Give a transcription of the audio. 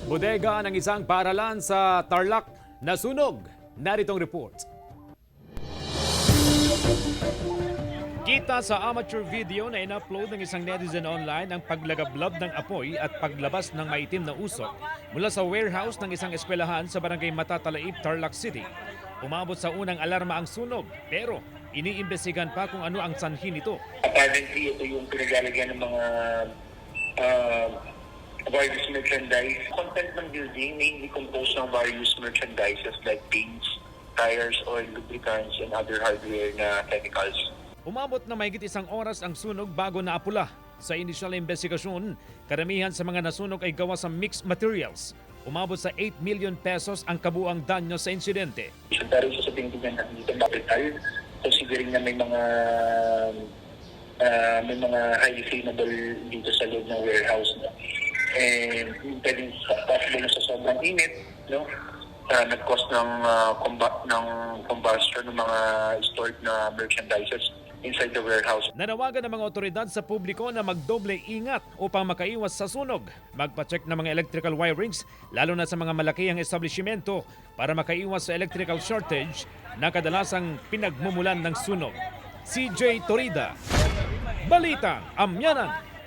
Bodega ng isang paaralan sa Tarlac nasunog. Naritong report. Kita sa amateur video na in-upload ng isang netizen online ang paglagablab ng apoy at paglabas ng maitim na usok mula sa warehouse ng isang eskwelahan sa barangay Matatalaib, Tarlac City. Umabot sa unang alarma ang sunog pero iniimbestigahan pa kung ano ang sanhi nito. Apparently, ito yung pinagalagyan ng mga various merchandise. Content ng building mainly composed ng various merchandises like paints, tires, oil, lubricants, and other hardware na chemicals. Umabot na mahigit isang oras ang sunog bago naapula. Sa inisyal na investigasyon, karamihan sa mga nasunog ay gawa sa mixed materials. Umabot sa 8 million pesos ang kabuang danyo sa insidente. Pero sasabihin ko na dito capital, considering na may mga highly flammable dito sa loob ng warehouse. No? And pwedeng possible na sa sobrang init, no? Nag-cause ng combustion ng mga stored na merchandises inside the warehouse. Nanawagan ng mga otoridad sa publiko na magdoble ingat upang makaiwas sa sunog. Magpa-check ng mga electrical wirings, lalo na sa mga malakihang establishmento para makaiwas sa electrical shortage na kadalasang pinagmumulan ng sunog. CJ Torida, Balitang Amyanan.